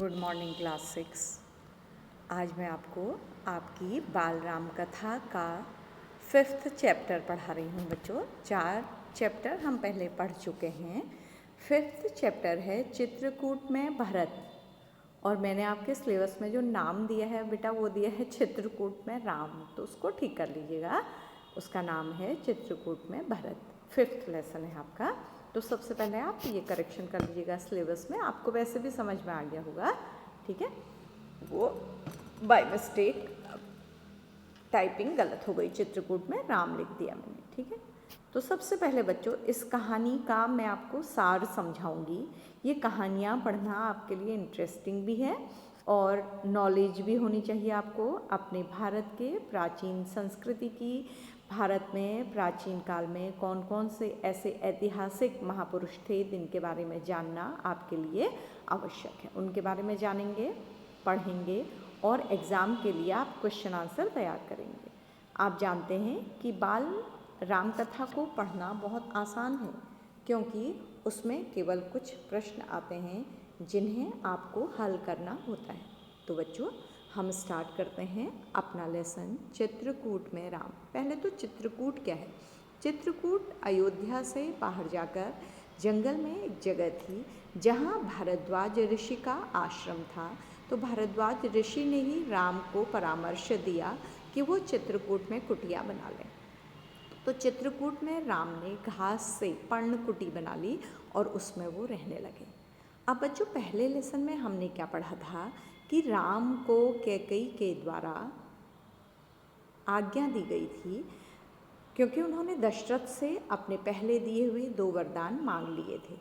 Good morning class 6। आज मैं आपको आपकी बाल राम कथा का 5th चैप्टर पढ़ा रही हूँ बच्चों। 4 चैप्टर हम पहले पढ़ चुके हैं। 5th चैप्टर है चित्रकूट में भरत, और मैंने आपके सिलेबस में जो नाम दिया है बेटा वो दिया है चित्रकूट में राम, तो उसको ठीक कर लीजिएगा। उसका नाम है चित्रकूट में भरत। 5th लेसन है आपका। तो सबसे पहले आप ये करेक्शन कर लीजिएगा सिलेबस में, आपको वैसे भी समझ में आ गया होगा, ठीक है। वो बाय मिस्टेक टाइपिंग गलत हो गई, चित्रकूट में राम लिख दिया मैंने, ठीक है। तो सबसे पहले बच्चों इस कहानी का मैं आपको सार समझाऊंगी। ये कहानियाँ पढ़ना आपके लिए इंटरेस्टिंग भी है और नॉलेज भी होनी चाहिए आपको अपने भारत के प्राचीन संस्कृति की। भारत में प्राचीन काल में कौन कौन से ऐसे ऐतिहासिक महापुरुष थे जिनके बारे में जानना आपके लिए आवश्यक है, उनके बारे में जानेंगे, पढ़ेंगे और एग्ज़ाम के लिए आप क्वेश्चन आंसर तैयार करेंगे। आप जानते हैं कि बाल राम कथा को पढ़ना बहुत आसान है, क्योंकि उसमें केवल कुछ प्रश्न आते हैं जिन्हें आपको हल करना होता है। तो बच्चों हम स्टार्ट करते हैं अपना लेसन चित्रकूट में राम। पहले तो चित्रकूट क्या है? चित्रकूट अयोध्या से बाहर जाकर जंगल में एक जगह थी जहाँ भारद्वाज ऋषि का आश्रम था। तो भारद्वाज ऋषि ने ही राम को परामर्श दिया कि वो चित्रकूट में कुटिया बना लें। तो चित्रकूट में राम ने घास से पर्णकुटी बना ली और उसमें वो रहने लगे। अब बच्चों पहले लेसन में हमने क्या पढ़ा था कि राम को कैकेयी के द्वारा आज्ञा दी गई थी, क्योंकि उन्होंने दशरथ से अपने पहले दिए हुए 2 वरदान मांग लिए थे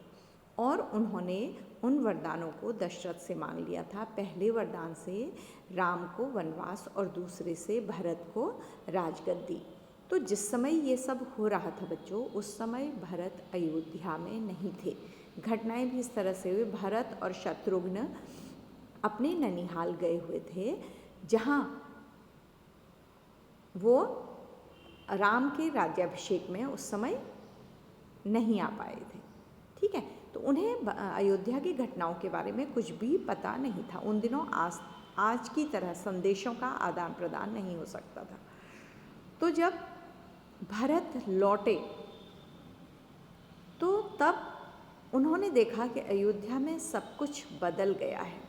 और उन्होंने उन वरदानों को दशरथ से मांग लिया था। पहले वरदान से राम को वनवास और दूसरे से भरत को राजगद्दी। तो जिस समय ये सब हो रहा था बच्चों, उस समय भरत अयोध्या में नहीं थे। घटनाएं भी इस तरह से हुई। भरत और शत्रुघ्न अपने ननिहाल गए हुए थे, जहाँ वो राम के राज्याभिषेक में उस समय नहीं आ पाए थे, ठीक है। तो उन्हें अयोध्या की घटनाओं के बारे में कुछ भी पता नहीं था। उन दिनों आज की तरह संदेशों का आदान प्रदान नहीं हो सकता था। तो जब भरत लौटे तो तब उन्होंने देखा कि अयोध्या में सब कुछ बदल गया है,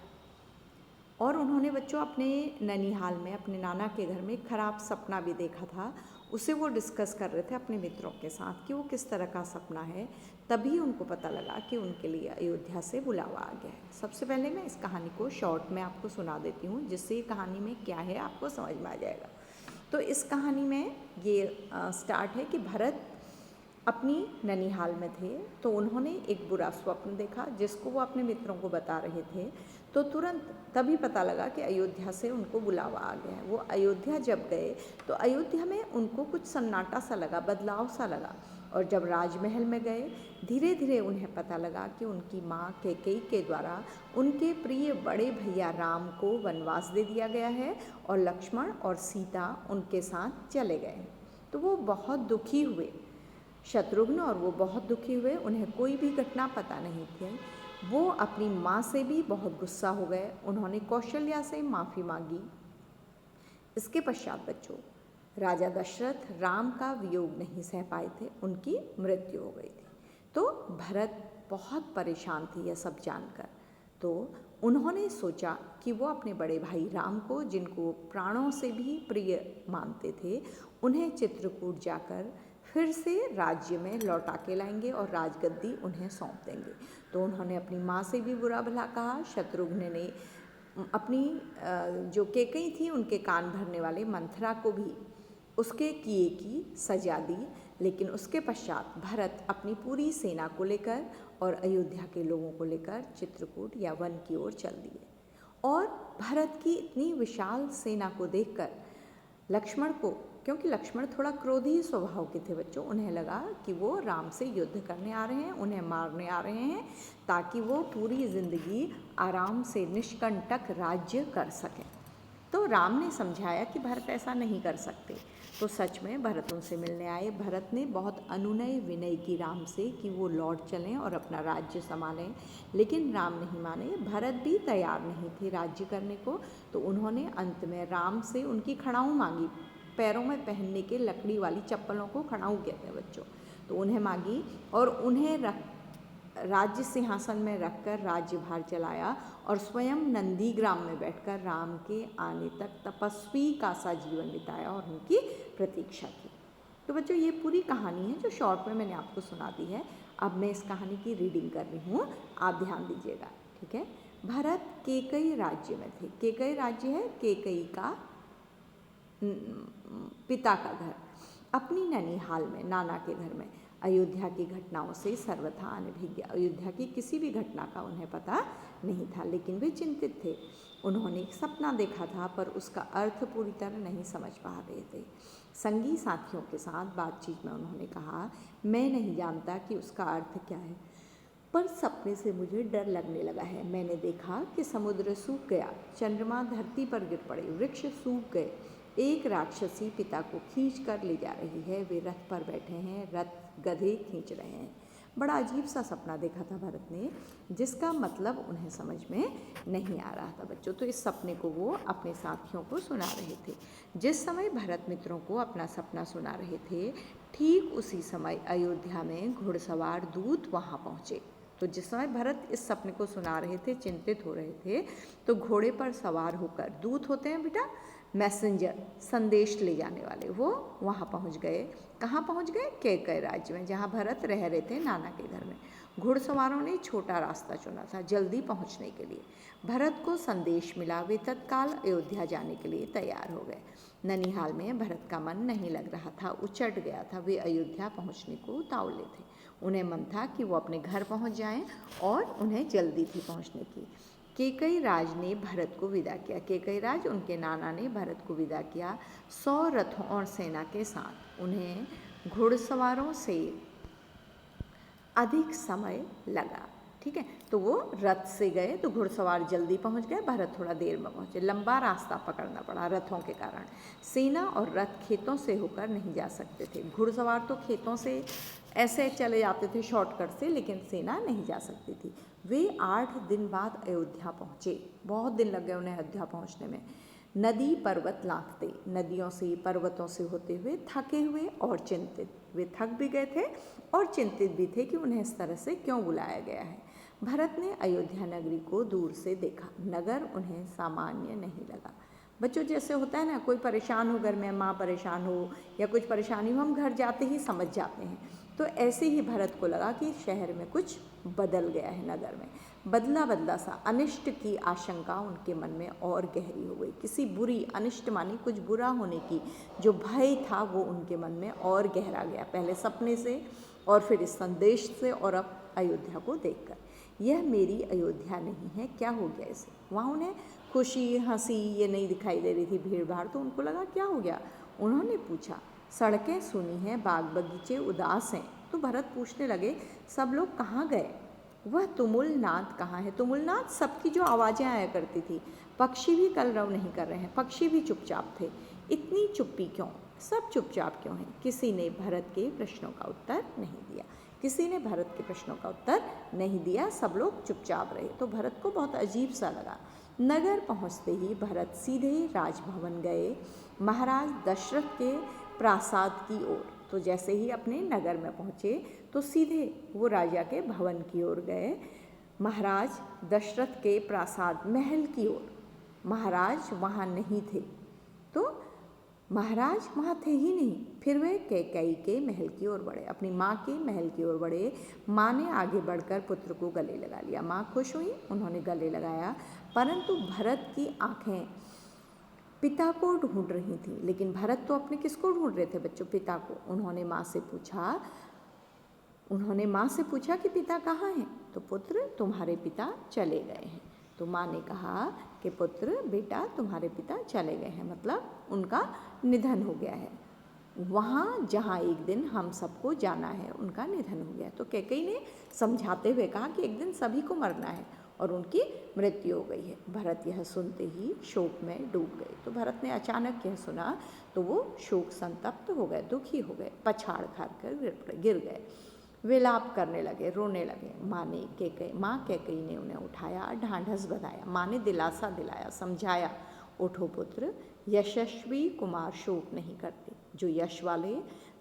और उन्होंने बच्चों अपने ननिहाल में अपने नाना के घर में खराब सपना भी देखा था। उसे वो डिस्कस कर रहे थे अपने मित्रों के साथ कि वो किस तरह का सपना है। तभी उनको पता लगा कि उनके लिए अयोध्या से बुलावा आ गया है। सबसे पहले मैं इस कहानी को शॉर्ट में आपको सुना देती हूँ, जिससे ये कहानी में क्या है आपको समझ में आ जाएगा। तो इस कहानी में ये स्टार्ट है कि भरत अपनी ननिहाल में थे, तो उन्होंने एक बुरा स्वप्न देखा जिसको वो अपने मित्रों को बता रहे थे। तो तुरंत तभी पता लगा कि अयोध्या से उनको बुलावा आ गया है। वो अयोध्या जब गए तो अयोध्या में उनको कुछ सन्नाटा सा लगा, बदलाव सा लगा। और जब राजमहल में गए, धीरे धीरे उन्हें पता लगा कि उनकी माँ कैकेयी के द्वारा उनके प्रिय बड़े भैया राम को वनवास दे दिया गया है और लक्ष्मण और सीता उनके साथ चले गए। तो वो बहुत दुखी हुए, शत्रुघ्न और वो बहुत दुखी हुए। उन्हें कोई भी घटना पता नहीं थी। वो अपनी माँ से भी बहुत गुस्सा हो गए। उन्होंने कौशल्या से माफ़ी मांगी। इसके पश्चात बच्चों राजा दशरथ राम का वियोग नहीं सह पाए थे, उनकी मृत्यु हो गई थी। तो भरत बहुत परेशान थे यह सब जानकर। तो उन्होंने सोचा कि वो अपने बड़े भाई राम को, जिनको प्राणों से भी प्रिय मानते थे, उन्हें चित्रकूट जाकर फिर से राज्य में लौटा के लाएंगे और राजगद्दी उन्हें सौंप देंगे। तो उन्होंने अपनी माँ से भी बुरा भला कहा। शत्रुघ्न ने अपनी जो कैकेयी थी उनके कान भरने वाले मंथरा को भी उसके किए की सजा दी। लेकिन उसके पश्चात भरत अपनी पूरी सेना को लेकर और अयोध्या के लोगों को लेकर चित्रकूट या वन की ओर चल दिए। और भरत की इतनी विशाल सेना को देखकर लक्ष्मण को, क्योंकि लक्ष्मण थोड़ा क्रोधी स्वभाव के थे बच्चों, उन्हें लगा कि वो राम से युद्ध करने आ रहे हैं, उन्हें मारने आ रहे हैं, ताकि वो पूरी ज़िंदगी आराम से निष्कंटक राज्य कर सकें। तो राम ने समझाया कि भरत ऐसा नहीं कर सकते। तो सच में भरत उनसे मिलने आए। भरत ने बहुत अनुनय विनय की राम से कि वो लौट चलें और अपना राज्य संभालें, लेकिन राम नहीं माने। भरत भी तैयार नहीं थे राज्य करने को। तो उन्होंने अंत में राम से उनकी खड़ाऊँ मांगी, पैरों में पहनने के लकड़ी वाली चप्पलों को खड़ाऊँ कहते हैं बच्चों। तो उन्हें मांगी और उन्हें राज्य सिंहासन में रखकर राज्यभार चलाया और स्वयं नंदीग्राम में बैठकर राम के आने तक तपस्वी का सा जीवन बिताया और उनकी प्रतीक्षा की। तो बच्चों ये पूरी कहानी है जो शॉर्ट में मैंने आपको सुना दी है। अब मैं इस कहानी की रीडिंग कर रही हूँ, आप ध्यान दीजिएगा, ठीक है। भरत केकई राज्य में थे। केकई राज्य है केकई का पिता का घर। अपनी ननिहाल में, नाना के घर में अयोध्या की घटनाओं से सर्वथा अनभिज्ञ। अयोध्या की किसी भी घटना का उन्हें पता नहीं था, लेकिन वे चिंतित थे। उन्होंने एक सपना देखा था पर उसका अर्थ पूरी तरह नहीं समझ पा रहे थे। संगी साथियों के साथ बातचीत में उन्होंने कहा, मैं नहीं जानता कि उसका अर्थ क्या है, पर सपने से मुझे डर लगने लगा है। मैंने देखा कि समुद्र सूख गया, चंद्रमा धरती पर गिर पड़े, वृक्ष सूख गए, एक राक्षसी पिता को खींच कर ले जा रही है। वे रथ पर बैठे हैं, रथ गधे खींच रहे हैं। बड़ा अजीब सा सपना देखा था भरत ने, जिसका मतलब उन्हें समझ में नहीं आ रहा था बच्चों। तो इस सपने को वो अपने साथियों को सुना रहे थे। जिस समय भरत मित्रों को अपना सपना सुना रहे थे, ठीक उसी समय अयोध्या में घुड़सवार दूत वहाँ पहुँचे। तो जिस समय भरत इस सपने को सुना रहे थे, चिंतित हो रहे थे, तो घोड़े पर सवार होकर, दूत होते हैं बेटा मैसेंजर, संदेश ले जाने वाले, वो वहाँ पहुँच गए। कहाँ पहुँच गए? केकय राज्य में, जहाँ भरत रह रहे थे नाना के घर में। घुड़सवारों ने छोटा रास्ता चुना था जल्दी पहुँचने के लिए। भरत को संदेश मिला, वे तत्काल अयोध्या जाने के लिए तैयार हो गए। ननिहाल में भरत का मन नहीं लग रहा था, उचट गया था। वे अयोध्या पहुँचने को उतावले थे। उन्हें मन था कि वो अपने घर पहुँच जाएं और उन्हें जल्दी थी पहुँचने की। केकई राज ने भरत को विदा किया। केकई राज, उनके नाना ने भरत को विदा किया 100 रथों और सेना के साथ। उन्हें घुड़सवारों से अधिक समय लगा, ठीक है। तो वो रथ से गए तो घुड़सवार जल्दी पहुंच गए, भरत थोड़ा देर में पहुंचे। लंबा रास्ता पकड़ना पड़ा रथों के कारण। सेना और रथ खेतों से होकर नहीं जा सकते थे। घुड़सवार तो खेतों से ऐसे चले जाते थे शॉर्टकट से, लेकिन सेना नहीं जा सकती थी। वे 8 दिन बाद अयोध्या पहुँचे। बहुत दिन लग गए उन्हें अयोध्या पहुँचने में। नदी पर्वत लांघते, नदियों से पर्वतों से होते हुए, थके हुए और चिंतित। वे थक भी गए थे और चिंतित भी थे कि उन्हें इस तरह से क्यों बुलाया गया है। भरत ने अयोध्या नगरी को दूर से देखा। नगर उन्हें सामान्य नहीं लगा। बच्चों जैसे होता है ना, कोई परेशान हो घर में, माँ परेशान हो या कुछ परेशानी हो, हम घर जाते ही समझ जाते हैं। तो ऐसे ही भरत को लगा कि शहर में कुछ बदल गया है, नगर में बदला बदला सा। अनिष्ट की आशंका उनके मन में और गहरी हो गई। किसी बुरी, अनिष्ट मानी कुछ बुरा होने की जो भय था वो उनके मन में और गहरा गया, पहले सपने से और फिर इस संदेश से और अब अयोध्या को देखकर। यह मेरी अयोध्या नहीं है, क्या हो गया इसे? वहाँ उन्हें खुशी हंसी ये नहीं दिखाई दे रही थी, भीड़ भाड़। तो उनको लगा क्या हो गया। उन्होंने पूछा, सड़कें सूनी हैं, बाग बगीचे उदास हैं। तो भरत पूछने लगे, सब लोग कहाँ गए? वह तुमुल नाद कहाँ है? तुमुल नाद सबकी जो आवाज़ें आया करती थी। पक्षी भी कलरव नहीं कर रहे हैं, पक्षी भी चुपचाप थे। इतनी चुप्पी क्यों? सब चुपचाप क्यों हैं? किसी ने भरत के प्रश्नों का उत्तर नहीं दिया। किसी ने भरत के प्रश्नों का उत्तर नहीं दिया, सब लोग चुपचाप रहे। तो भरत को बहुत अजीब सा लगा। नगर पहुंचते ही भरत सीधे राजभवन गए, महाराज दशरथ के प्रासाद की ओर। तो जैसे ही अपने नगर में पहुँचे तो सीधे वो राजा के भवन की ओर गए, महाराज दशरथ के प्रासाद महल की ओर। महाराज वहाँ नहीं थे, तो महाराज वहाँ थे ही नहीं। फिर वे कैकेयी के महल की ओर बढ़े, अपनी माँ के महल की ओर बढ़े। माँ ने आगे बढ़कर पुत्र को गले लगा लिया। माँ खुश हुई, उन्होंने गले लगाया, परंतु भरत की आंखें पिता को ढूंढ रही थी। लेकिन भरत तो अपने किसको ढूंढ रहे थे बच्चों? पिता को। उन्होंने माँ से पूछा कि पिता कहाँ हैं? तो पुत्र तुम्हारे पिता चले गए हैं। तो माँ ने कहा कि पुत्र बेटा तुम्हारे पिता चले गए हैं, मतलब उनका निधन हो गया है। वहाँ जहाँ एक दिन हम सबको जाना है, उनका निधन हो गया। तो कैकेयी ने समझाते हुए कहा कि एक दिन सभी को मरना है और उनकी मृत्यु हो गई है। भरत यह सुनते ही शोक में डूब गए। तो भरत ने अचानक यह सुना तो वो शोक संतप्त हो गए, दुखी हो गए, पछाड़ खार कर गिर गए, विलाप करने लगे, रोने लगे। माँ कैकई ने उन्हें उठाया, ढांढस बंधाया। माँ ने दिलासा दिलाया, समझाया, उठो पुत्र, यशस्वी कुमार शोक नहीं करते। जो यश वाले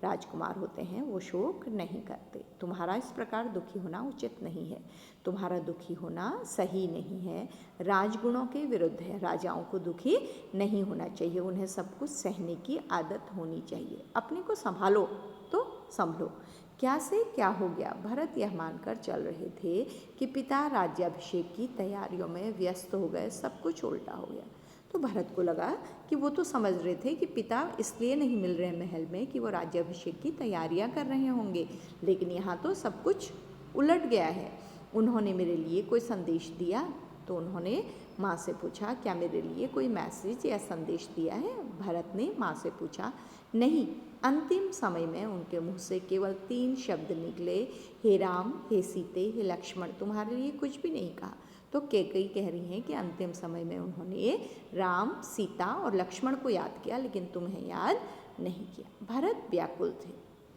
राजकुमार होते हैं वो शोक नहीं करते। तुम्हारा इस प्रकार दुखी होना उचित नहीं है, तुम्हारा दुखी होना सही नहीं है, राजगुणों के विरुद्ध है। राजाओं को दुखी नहीं होना चाहिए, उन्हें सब कुछ सहने की आदत होनी चाहिए। अपने को संभालो तो संभलो। क्या से क्या हो गया? भरत यह मानकर चल रहे थे कि पिता राज्याभिषेक की तैयारियों में व्यस्त हो गए, सब कुछ उल्टा हो गया। तो भरत को लगा कि वो तो समझ रहे थे कि पिता इसलिए नहीं मिल रहे महल में कि वो राज्याभिषेक की तैयारियां कर रहे होंगे, लेकिन यहाँ तो सब कुछ उलट गया है। उन्होंने मेरे लिए कोई संदेश दिया? तो उन्होंने माँ से पूछा, क्या मेरे लिए कोई मैसेज या संदेश दिया है? भरत ने माँ से पूछा, नहीं। अंतिम समय में उनके मुँह से केवल 3 शब्द निकले, हे राम, हे सीते, हे लक्ष्मण। तुम्हारे लिए कुछ भी नहीं कहा। तो कैकेयी कह रही हैं कि अंतिम समय में उन्होंने राम, सीता और लक्ष्मण को याद किया, लेकिन तुम्हें याद नहीं किया। भरत व्याकुल थे,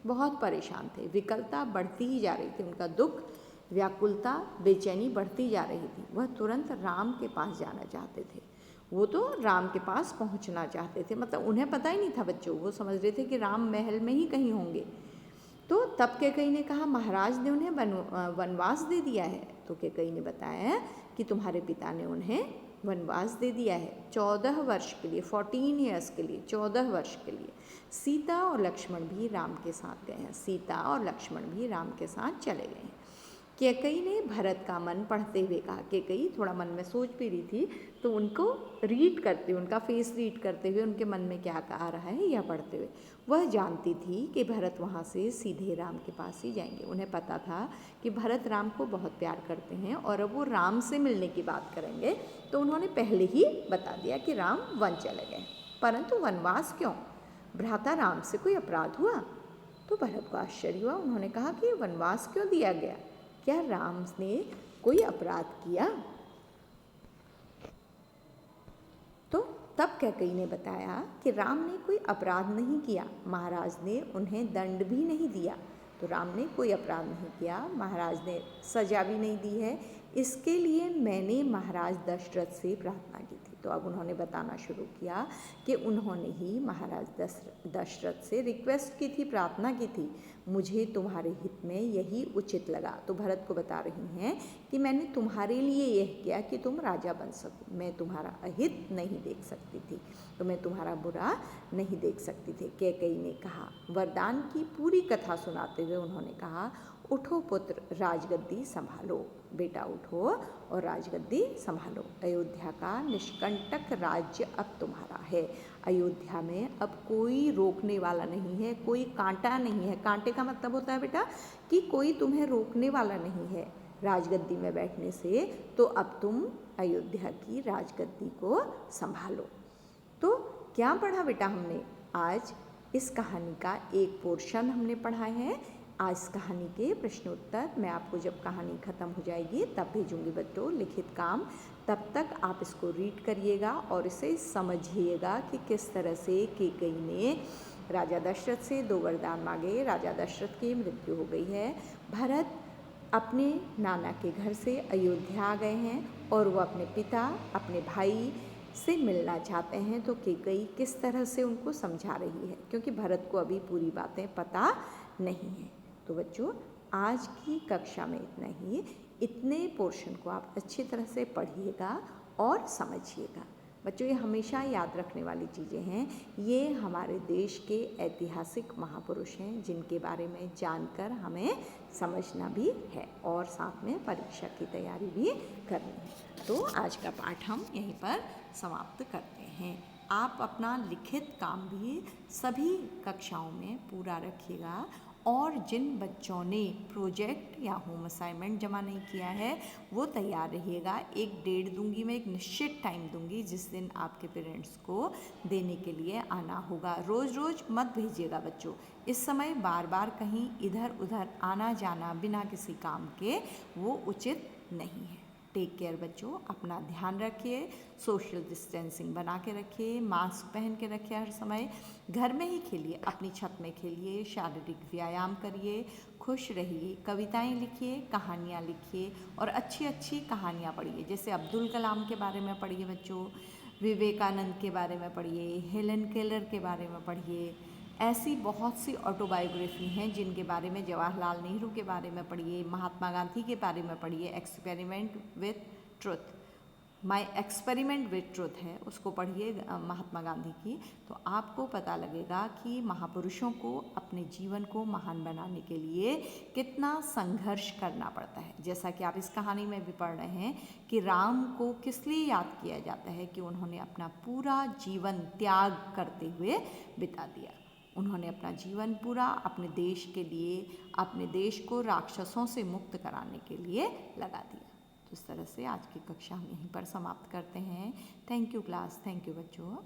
बहुत परेशान थे, विकलता बढ़ती ही जा रही थी, उनका दुख, व्याकुलता, बेचैनी बढ़ती जा रही थी। वह तुरंत राम के पास जाना चाहते थे, वो तो राम के पास पहुंचना चाहते थे। मतलब उन्हें पता ही नहीं था बच्चों, वो समझ रहे थे कि राम महल में ही कहीं होंगे। तो तब कैकेयी ने कहा, महाराज ने उन्हें वनवास दे दिया है। तो कैकेयी ने बताया कि तुम्हारे पिता ने उन्हें वनवास दे दिया है 14 वर्ष के लिए, 14 ईयर्स के लिए, 14 वर्ष के लिए। सीता और लक्ष्मण भी राम के साथ गए हैं, सीता और लक्ष्मण भी राम के साथ चले गए हैं। कैकेयी ने भरत का मन पढ़ते हुए कहा। कैकेयी थोड़ा मन में सोच भी रही थी, तो उनको रीड करते हुए, उनका फेस रीड करते हुए, उनके मन में क्या आ रहा है यह पढ़ते हुए वह जानती थी कि भरत वहाँ से सीधे राम के पास ही जाएंगे। उन्हें पता था कि भरत राम को बहुत प्यार करते हैं और अब वो राम से मिलने की बात करेंगे, तो उन्होंने पहले ही बता दिया कि राम वन चले गए। परंतु वनवास क्यों? भ्राता राम से कोई अपराध हुआ? तो भरत को आश्चर्य हुआ। उन्होंने कहा कि वनवास क्यों दिया गया? क्या राम ने कोई अपराध किया? तो तब कैकेयी ने बताया कि राम ने कोई अपराध नहीं किया, महाराज ने उन्हें दंड भी नहीं दिया। तो राम ने कोई अपराध नहीं किया, महाराज ने सजा भी नहीं दी है, इसके लिए मैंने महाराज दशरथ से प्रार्थना की थी। तो अब उन्होंने बताना शुरू किया कि उन्होंने ही महाराज दशरथ से रिक्वेस्ट की थी, प्रार्थना की थी, मुझे तुम्हारे हित में यही उचित लगा। तो भरत को बता रही हैं कि मैंने तुम्हारे लिए यह किया कि तुम राजा बन सको, मैं तुम्हारा अहित नहीं देख सकती थी, तो मैं तुम्हारा बुरा नहीं देख सकती थी। कैकेयी ने कहा, वरदान की पूरी कथा सुनाते हुए उन्होंने कहा, उठो पुत्र, राजगद्दी संभालो। बेटा उठो और राजगद्दी संभालो। अयोध्या का निष्कंटक राज्य अब तुम्हारा है। अयोध्या में अब कोई रोकने वाला नहीं है, कोई कांटा नहीं है। कांटे का मतलब होता है बेटा कि कोई तुम्हें रोकने वाला नहीं है राजगद्दी में बैठने से। तो अब तुम अयोध्या की राजगद्दी को संभालो। तो क्या पढ़ा बेटा हमने? आज इस कहानी का एक पोर्शन हमने पढ़ा है। आज इस कहानी के प्रश्न उत्तर मैं आपको जब कहानी ख़त्म हो जाएगी तब भेजूंगी बच्चों, लिखित काम। तब तक आप इसको रीड करिएगा और इसे समझिएगा कि किस तरह से कैकेयी ने राजा दशरथ से 2 वरदान मांगे, राजा दशरथ की मृत्यु हो गई है। भरत अपने नाना के घर से अयोध्या आ गए हैं और वो अपने पिता, अपने भाई से मिलना चाहते हैं। तो कैकेयी किस तरह से उनको समझा रही है, क्योंकि भरत को अभी पूरी बातें पता नहीं है। तो बच्चों आज की कक्षा में इतना ही। इतने पोर्शन को आप अच्छी तरह से पढ़िएगा और समझिएगा। बच्चों ये हमेशा याद रखने वाली चीज़ें हैं, ये हमारे देश के ऐतिहासिक महापुरुष हैं जिनके बारे में जानकर हमें समझना भी है और साथ में परीक्षा की तैयारी भी करनी है। तो आज का पाठ हम यहीं पर समाप्त करते हैं। आप अपना लिखित काम भी सभी कक्षाओं में पूरा रखिएगा और जिन बच्चों ने प्रोजेक्ट या होम असाइनमेंट जमा नहीं किया है वो तैयार रहिएगा। एक डेट दूंगी मैं, एक निश्चित टाइम दूंगी जिस दिन आपके पेरेंट्स को देने के लिए आना होगा। रोज़ रोज़ मत भेजिएगा बच्चों, इस समय बार बार कहीं इधर उधर आना जाना बिना किसी काम के वो उचित नहीं है। टेक केयर बच्चों, अपना ध्यान रखिए, सोशल डिस्टेंसिंग बना के रखिए, मास्क पहन के रखिए हर समय, घर में ही खेलिए, अपनी छत में खेलिए, शारीरिक व्यायाम करिए, खुश रहिए, कविताएं लिखिए, कहानियाँ लिखिए और अच्छी अच्छी कहानियाँ पढ़िए। जैसे अब्दुल कलाम के बारे में पढ़िए बच्चों, विवेकानंद के बारे में पढ़िए, हेलन केलर के बारे में पढ़िए। ऐसी बहुत सी ऑटोबायोग्राफी हैं जिनके बारे में, जवाहरलाल नेहरू के बारे में पढ़िए, महात्मा गांधी के बारे में पढ़िए। Experiment with truth, my experiment with truth है, उसको पढ़िए महात्मा गांधी की, तो आपको पता लगेगा कि महापुरुषों को अपने जीवन को महान बनाने के लिए कितना संघर्ष करना पड़ता है। जैसा कि आप इस कहानी में भी पढ़ रहे हैं कि राम को किस लिए याद किया जाता है कि उन्होंने अपना पूरा जीवन त्याग करते हुए बिता दिया। उन्होंने अपना जीवन पूरा अपने देश के लिए, अपने देश को राक्षसों से मुक्त कराने के लिए लगा दिया। तो इस तरह से आज की कक्षा हम यहीं पर समाप्त करते हैं। Thank you class, thank you बच्चों।